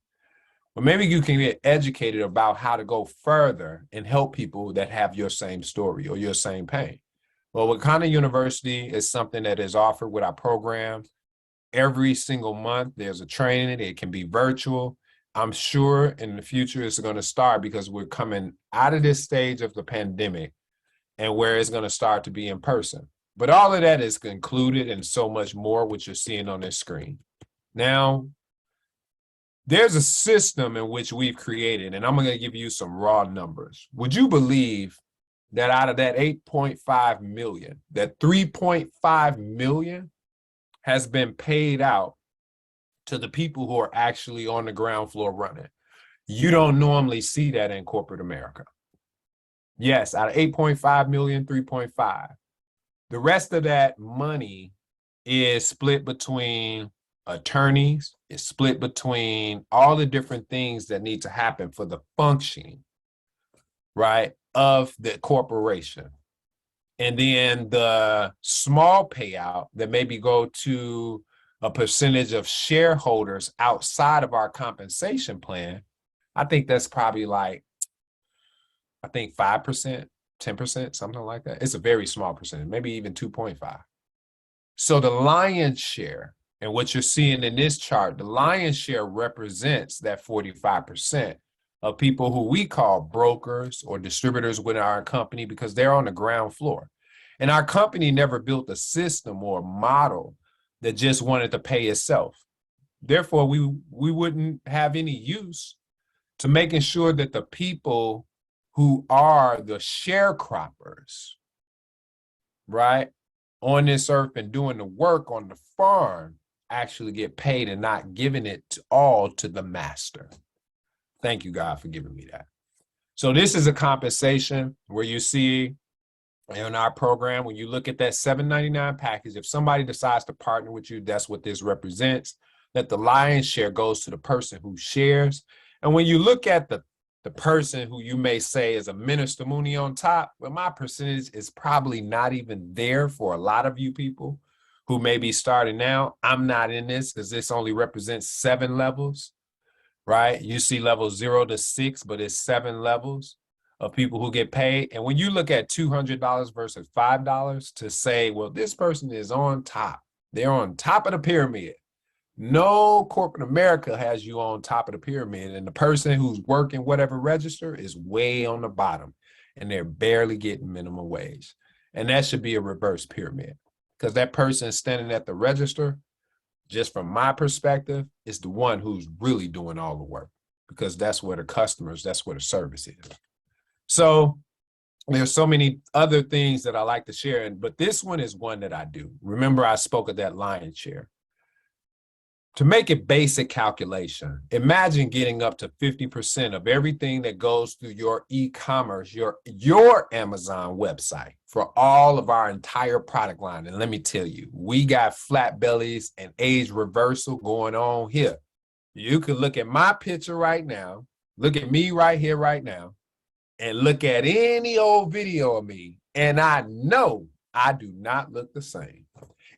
But maybe you can get educated about how to go further and help people that have your same story or your same pain. Well, Wakanda University is something that is offered with our program. Every single month, there's a training. It can be virtual. I'm sure in the future it's going to start because we're coming out of this stage of the pandemic and where it's going to start to be in person. But all of that is included and so much more, which you're seeing on this screen. Now, there's a system in which we've created, and I'm going to give you some raw numbers. Would you believe that out of that 8.5 million, that 3.5 million has been paid out to the people who are actually on the ground floor running? You don't normally see that in corporate America. Yes, out of 8.5 million, 3.5. The rest of that money is split between attorneys, it's split between all the different things that need to happen for the functioning, right, of the corporation. And then the small payout that maybe go to a percentage of shareholders outside of our compensation plan, I think that's probably like, 5%, 10%, something like that. It's a very small percentage, maybe even 2.5. So the lion's share, and what you're seeing in this chart, the lion's share represents that 45% of people who we call brokers or distributors with our company because they're on the ground floor. And our company never built a system or a model that just wanted to pay itself. Therefore, we wouldn't have any use to making sure that the people who are the sharecroppers, right, on this earth and doing the work on the farm actually get paid and not giving it all to the master. Thank you, God, for giving me that. So this is a compensation where you see in our program, when you look at that $799 package, if somebody decides to partner with you, that's what this represents, that the lion's share goes to the person who shares. And when you look at the person who you may say is a Minister Mooney on top, well, my percentage is probably not even there for a lot of you people who may be starting now. I'm not in this because this only represents 7 levels, right? You see levels 0 to 6, but it's 7 levels of people who get paid. And when you look at $200 versus $5 to say, well, this person is on top, they're on top of the pyramid. No corporate America has you on top of the pyramid, and the person who's working whatever register is way on the bottom, and they're barely getting minimum wage. And that should be a reverse pyramid, because that person standing at the register, just from my perspective, is the one who's really doing all the work, because that's where the customers, that's where the service is. So there's so many other things that I like to share, but this one is one that I do. Remember, I spoke of that lion's share. To make it basic calculation, imagine getting up to 50% of everything that goes through your e-commerce, your Amazon website for all of our entire product line. And let me tell you, we got flat bellies and age reversal going on here. You can look at my picture right now, look at me right here right now, and look at any old video of me, and I know I do not look the same.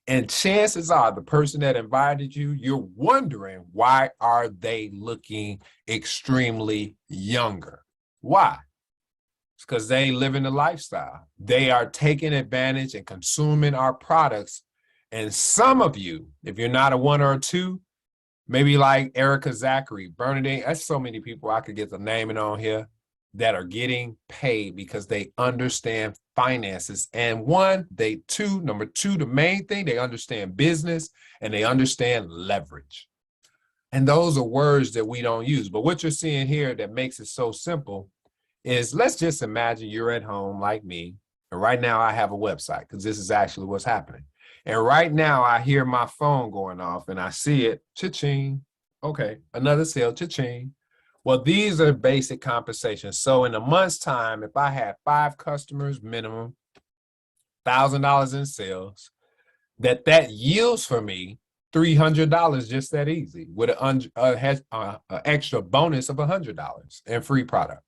And chances are the person that invited you, you're wondering, why are they looking extremely younger? Why? It's because they live in the lifestyle. They are taking advantage and consuming our products. And some of you, if you're not a one or a two, maybe like Erica Zachary, Bernadine, that's so many people I could get the naming on here that are getting paid because they understand finances. And number two, the main thing, they understand business and they understand leverage. And those are words that we don't use. But what you're seeing here that makes it so simple is, let's just imagine you're at home like me. And right now I have a website, because this is actually what's happening. And right now I hear my phone going off and I see it, cha-ching. Okay, another sale, cha-ching. Well, these are basic compensations. So in a month's time, if I had 5 customers minimum, $1,000 in sales, that yields for me $300 just that easy, with an extra bonus of $100 and free product.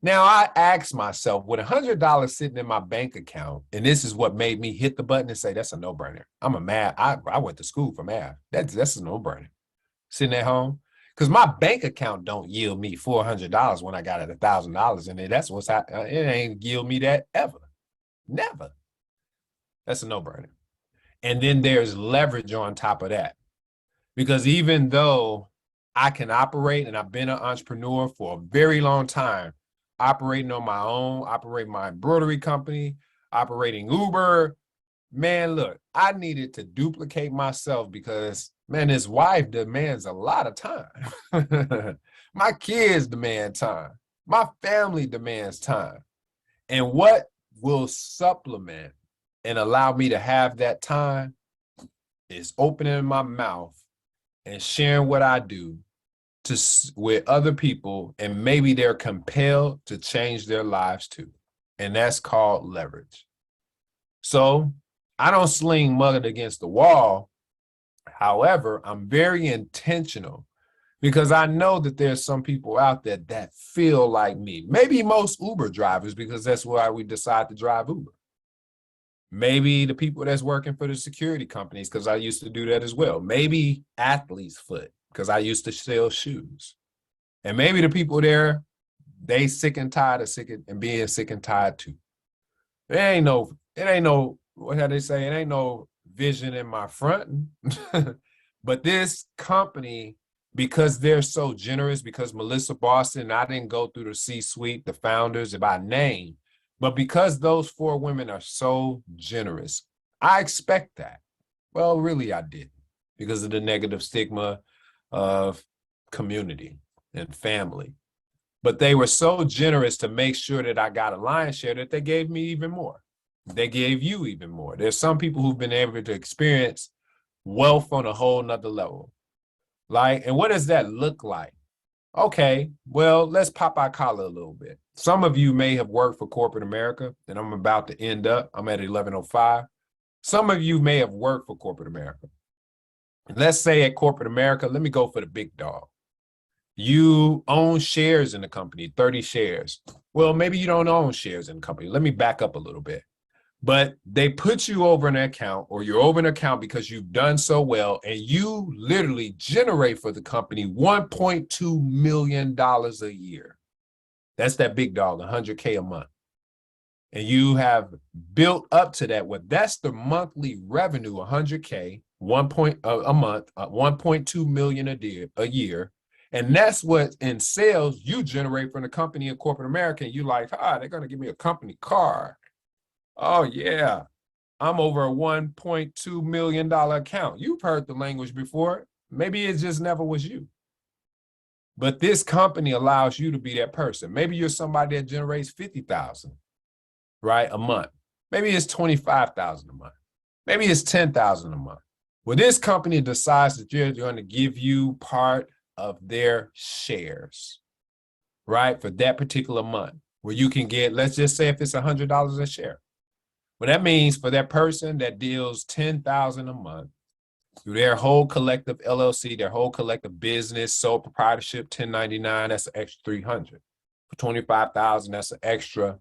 Now I ask myself, with $100 sitting in my bank account, and this is what made me hit the button and say, that's a no-brainer. I'm a math. I went to school for math. That's a no-brainer. Sitting at home. Because my bank account don't yield me $400 when I got it $1,000 in it. That's what's happening. It ain't yield me that ever. Never. That's a no-brainer. And then there's leverage on top of that. Because even though I can operate, and I've been an entrepreneur for a very long time, operating on my own, operating my embroidery company, operating Uber, man, look, I needed to duplicate myself because, man, this wife demands a lot of time. My kids demand time. My family demands time. And what will supplement and allow me to have that time is opening my mouth and sharing what I do with other people, and maybe they're compelled to change their lives too. And that's called leverage. So I don't sling mud against the wall. However, I'm very intentional, because I know that there's some people out there that feel like me. Maybe most Uber drivers, because that's why we decide to drive Uber. Maybe the people that's working for the security companies, because I used to do that as well. Maybe athlete's foot, because I used to sell shoes. And maybe the people there, they sick and tired of being sick and tired too. It ain't no, what how they say, it ain't no vision in my front. But this company, because they're so generous, because Melissa Boston, I didn't go through the C-suite, the founders by name, but because those 4 women are so generous, I expect that. Well, really, I didn't, because of the negative stigma of community and family. But they were so generous to make sure that I got a lion's share that they gave me even more. They gave you even more. There's some people who've been able to experience wealth on a whole nother level. And what does that look like? Okay, well, let's pop our collar a little bit. Some of you may have worked for corporate America, and I'm about to end up. I'm at 11:05. Some of you may have worked for corporate America. Let's say at corporate America, let me go for the big dog. You own shares in the company, 30 shares. Well, maybe you don't own shares in the company. Let me back up a little bit. But they put you over an account, or you're over an account because you've done so well, and you literally generate for the company $1.2 million a year. That's that big dog, 100K a month. And you have built up to that. Well, that's the monthly revenue, 100K, a month, 1.2 million a year. And that's what in sales you generate from the company in corporate America. And you like, they're going to give me a company car. Oh, yeah, I'm over a $1.2 million account. You've heard the language before. Maybe it just never was you. But this company allows you to be that person. Maybe you're somebody that generates 50,000, right, a month. Maybe it's 25,000 a month. Maybe it's 10,000 a month. Well, this company decides that they're going to give you part of their shares, right, for that particular month, where you can get, let's just say if it's $100 a share. Well, that means for that person that deals $10,000 a month through their whole collective LLC, their whole collective business, sole proprietorship, 1099, that's an extra $300. For 25,000, that's an extra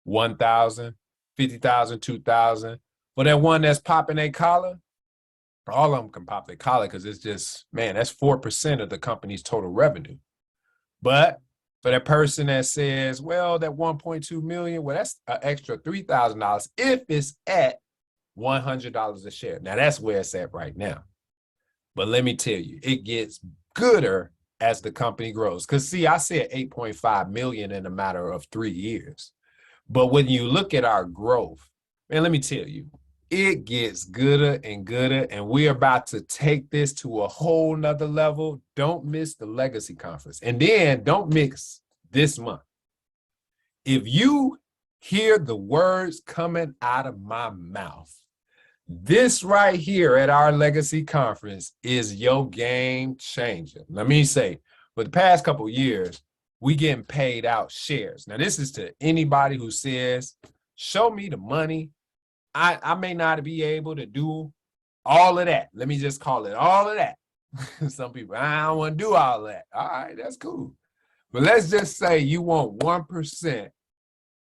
1,000, 50,000, 2,000. For that one that's popping a collar, All of them can pop their collar because it's just, man, that's 4% of the company's total revenue. But for that person that says, well, that 1.2 million, well, that's an extra $3,000 if it's at $100 a share. Now that's where it's at right now. But let me tell you, it gets gooder as the company grows. Because see, I said 8.5 million in a matter of 3 years. But when you look at our growth, man, let me tell you, it gets gooder and gooder, and we're about to take this to a whole nother level. Don't miss the Legacy Conference. And then don't mix this month. If you hear the words coming out of my mouth, this right here at our Legacy Conference is your game changer. Let me say, for the past couple of years, we getting paid out shares. Now, this is to anybody who says, show me the money. I may not be able to do all of that. Let me just call it all of that. Some people, I don't want to do all of that. All right, that's cool. But let's just say you want 1%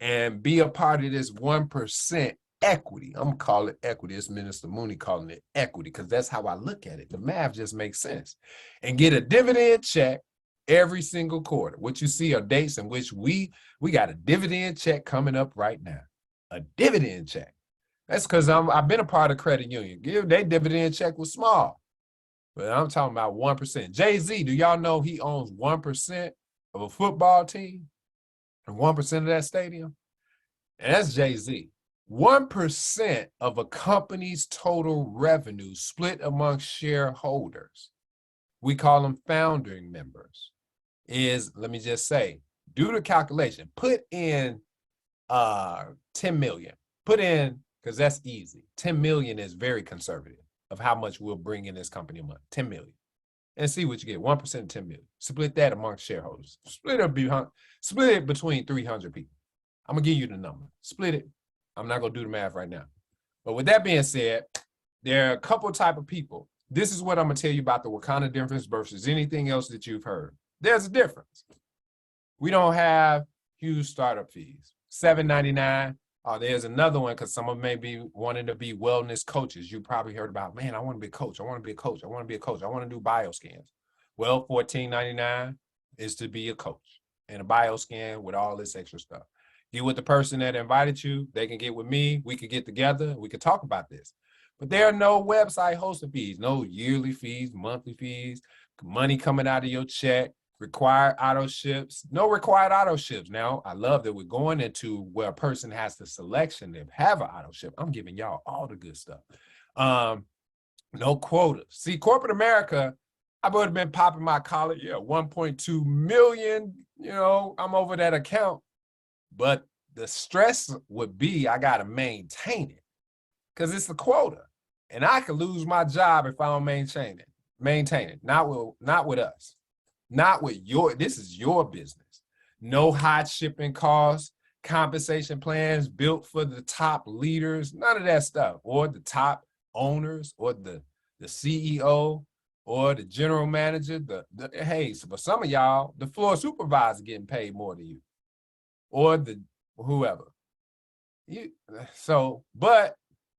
and be a part of this 1% equity. I'm going to call it equity. It's Minister Mooney calling it equity because that's how I look at it. The math just makes sense. And get a dividend check every single quarter. What you see are dates in which we got a dividend check coming up right now. A dividend check. That's because I've been a part of credit union. Their dividend check was small. But I'm talking about 1%. Jay-Z, do y'all know he owns 1% of a football team? And 1% of that stadium? And that's Jay-Z. 1% of a company's total revenue split amongst shareholders, we call them founding members, is, let me just say, do the calculation. Put in 10 million. Put in, because that's easy. 10 million is very conservative of how much we'll bring in this company a month. 10 million. And see what you get. 1% of 10 million. Split that amongst shareholders. Split it between 300 people. I'm going to give you the number. Split it. I'm not going to do the math right now. But with that being said, there are a couple type of people. This is what I'm going to tell you about the Wakanda difference versus anything else that you've heard. There's a difference. We don't have huge startup fees. $7.99. There's another one because some of them may be wanting to be wellness coaches. You probably heard about, man, I want to be a coach. I want to be a coach. I want to be a coach. I want to do bioscans. Well, $14.99 is to be a coach and a bioscan with all this extra stuff. Get with the person that invited you. They can get with me. We could get together. We could talk about this. But there are no website hosting fees, no yearly fees, monthly fees, money coming out of your check, required auto ships, no required auto ships. Now, I love that we're going into where a person has the selection to have an auto ship. I'm giving y'all all the good stuff. No quotas. See, corporate America, I would have been popping my collar, 1.2 million, I'm over that account. But the stress would be I got to maintain it because it's the quota. And I could lose my job if I don't maintain it. Not with us. Not with this is your business. No hot shipping costs, compensation plans built for the top leaders, none of that stuff, or the top owners, or the CEO, or the general manager. Hey, so for some of y'all, the floor supervisor getting paid more than you, or the whoever. But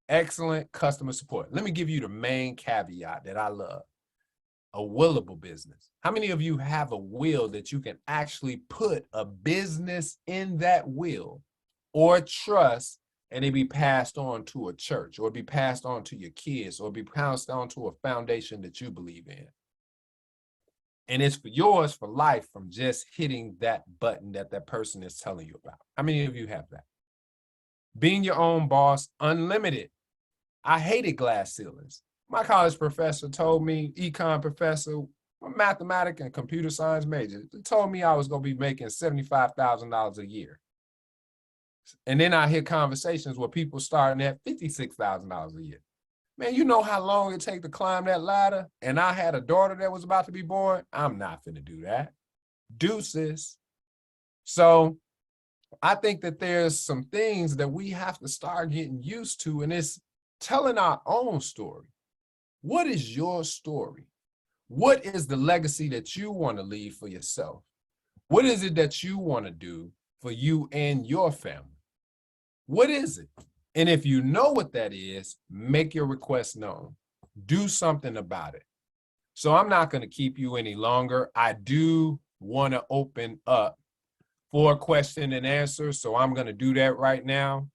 excellent customer support. Let me give you the main caveat that I love. A willable business. How many of you have a will that you can actually put a business in that will or trust and it be passed on to a church or be passed on to your kids or be passed on to a foundation that you believe in? And it's for yours for life from just hitting that button that person is telling you about. How many of you have that? Being your own boss, unlimited. I hated glass ceilings. My college professor told me, econ professor, a mathematics and computer science major, told me I was going to be making $75,000 a year. And then I hear conversations where people starting at $56,000 a year. Man, you know how long it takes to climb that ladder? And I had a daughter that was about to be born. I'm not finna do that. Deuces. So I think that there's some things that we have to start getting used to, and it's telling our own story. What is your story? What is the legacy that you want to leave for yourself? What is it that you want to do for you and your family? What is it? And if you know what that is, make your request known. do something about it. So I'm not going to keep you any longer. I do want to open up for question and answer, so I'm going to do that right now.